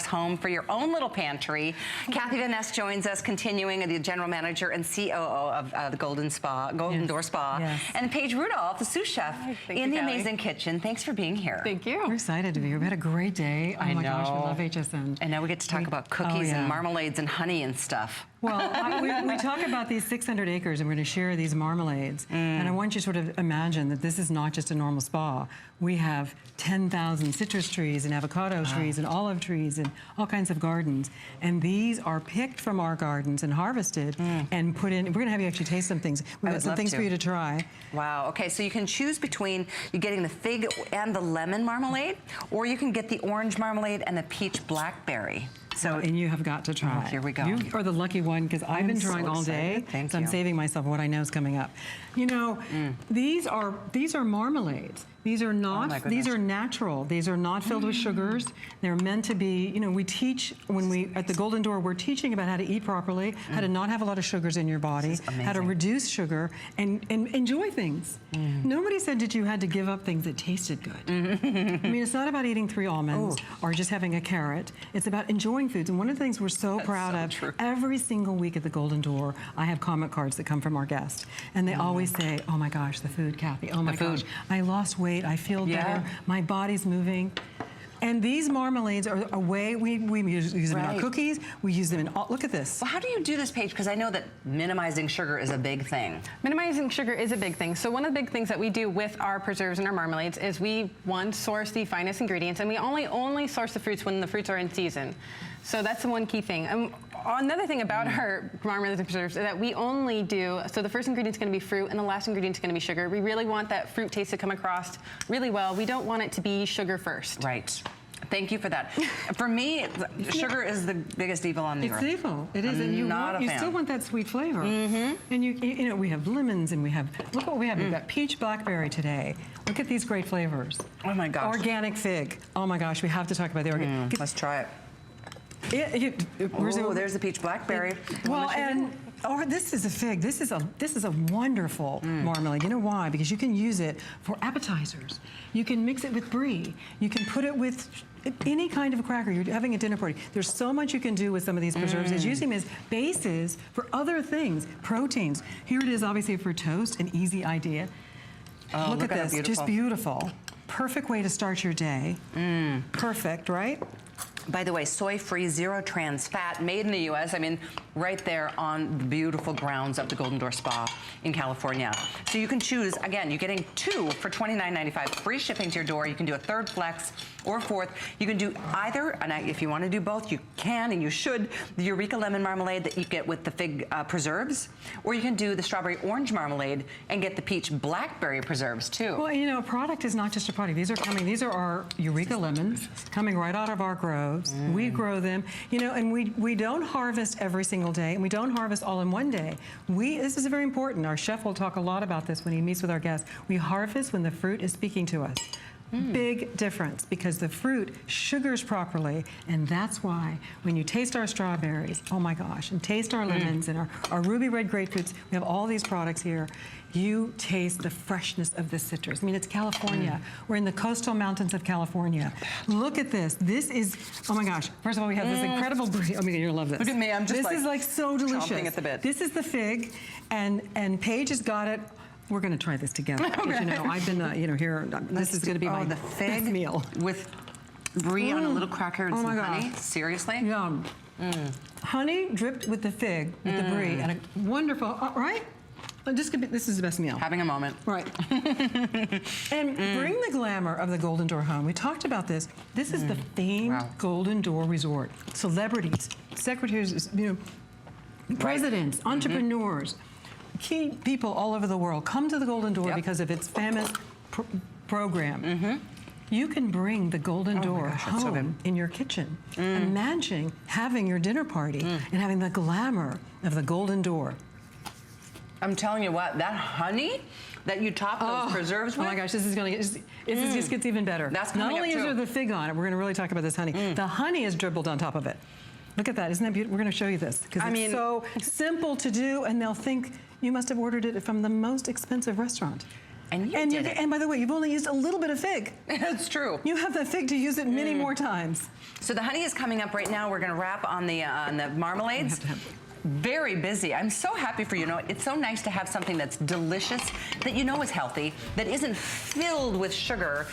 home for your own little pantry. Kathy Van Ness joins us, continuing the general manager and COO of the Golden Door Spa. Yes. And Paige Rudolph, the sous chef in the amazing kitchen. Thanks for being here. Thank you. We're excited to be here. We had a great day. Oh my gosh, we love HSN. And now we get to talk about cookies and marmalades and honey and stuff. Well, we talk about these 600 acres and we're going to share these marmalades. And I want you to sort of imagine that this is not just a normal spa. We have 10,000 citrus trees and avocado trees and olive trees and all kinds of gardens. And these are picked from our gardens and harvested and put in. We're going to have you actually taste some things. We've got some things for you to try. Wow. Okay, so you can choose between you getting the fig and the lemon marmalade, or you can get the orange marmalade and the peach blackberry. So, and you have got to try. Here we go. You are the lucky one because I've been trying all day. Thank you. I'm saving myself what I know is coming up. You know, these are marmalades. These are not. These are natural. These are not filled with sugars. They're meant to be. You know, we teach when we at the Golden Door. We're teaching about how to eat properly, how to not have a lot of sugars in your body, how to reduce sugar and enjoy things. Nobody said that you had to give up things that tasted good. I mean, it's not about eating 3 almonds or just having a carrot. It's about enjoying foods. And one of the things we're so proud of, every single week at the Golden Door, I have comment cards that come from our guests, and they always say, "Oh my gosh, the food, Kathy. Oh my gosh, I lost weight. I feel better. My body's moving." And these marmalades are a way we use them in our cookies. We use them in all, look at this. Well, how do you do this, Paige? Because I know that minimizing sugar is a big thing. Minimizing sugar is a big thing. So one of the big things that we do with our preserves and our marmalades is we, one, source the finest ingredients, and we only source the fruits when the fruits are in season. So that's the one key thing. Another thing about our marmalades and preserves is that we only do, so the first ingredient is going to be fruit and the last ingredient is going to be sugar. We really want that fruit taste to come across really well. We don't want it to be sugar first. Right. Thank you for that. For me, sugar is the biggest evil on the earth. It's evil. It is, and you still want that sweet flavor. And you know, we have lemons, and we have. Look what we have. We've got peach blackberry today. Look at these great flavors. Oh my gosh. Organic fig. Oh my gosh, we have to talk about the organic. Let's try it. There's the peach blackberry. Well, and this is a fig. This is a wonderful marmalade. You know why? Because you can use it for appetizers. You can mix it with brie. You can put it with any kind of cracker. You're having a dinner party. There's so much you can do with some of these preserves. It's using them as bases for other things, proteins. Here it is, obviously for toast, an easy idea. Oh, look at this, just beautiful. Perfect way to start your day. Perfect, right? By the way, soy-free, zero trans fat, made in the U.S. I mean, right there on the beautiful grounds of the Golden Door Spa in California. So you can choose, again, you're getting 2 for $29.95, free shipping to your door. You can do a 3rd flex or 4th. You can do either, and if you want to do both, you can and you should. The Eureka lemon marmalade that you get with the fig preserves, or you can do the strawberry orange marmalade and get the peach blackberry preserves too. Well, you know, a product is not just a product. These are our Eureka lemons coming right out of our groves. We grow them, you know, and we don't harvest every single day, and we don't harvest all in one day. This is very important. Our chef will talk a lot about this when he meets with our guests. We harvest when the fruit is speaking to us. Big difference, because the fruit sugars properly, and that's why when you taste our strawberries, oh my gosh, and taste our lemons and our ruby red grapefruits, we have all these products here, you taste the freshness of the citrus. I mean, it's California. We're in the coastal mountains of California. Look at this. This is, oh my gosh. First of all, we have this incredible brie. Oh my God, you're gonna love this. Look at me, I'm just this is like so delicious. Chomping at the bit. This is the fig, and Paige has got it. We're going to try this together. You know, I've been, you know, here. This is going to be my best meal with brie on a little cracker and some honey. Seriously? Yum. Honey dripped with the fig, with the brie, and a wonderful. Right? This is the best meal. Having a moment. Right. And bring the glamour of the Golden Door home. We talked about this. This is the famed Golden Door Resort. Celebrities, secretaries, you know, presidents, entrepreneurs. Key people all over the world come to the Golden Door because of its famous program. You can bring the Golden Door home in your kitchen. Imagine having your dinner party and having the glamour of the Golden Door. I'm telling you what, that honey that you top those preserves with. Oh my gosh, this is going to get, this just gets even better. That's Not only is there the fig on it, we're going to really talk about this honey. The honey is dribbled on top of it. Look at that, isn't that beautiful? We're going to show you this because it's so simple to do, and they'll think you must have ordered it from the most expensive restaurant. And you did it. And by the way, you've only used a little bit of fig. That's true. You have that fig to use it many more times. So the honey is coming up right now. We're going to wrap on the marmalades. Very busy. I'm so happy for you. It's so nice to have something that's delicious, that you know is healthy, that isn't filled with sugar.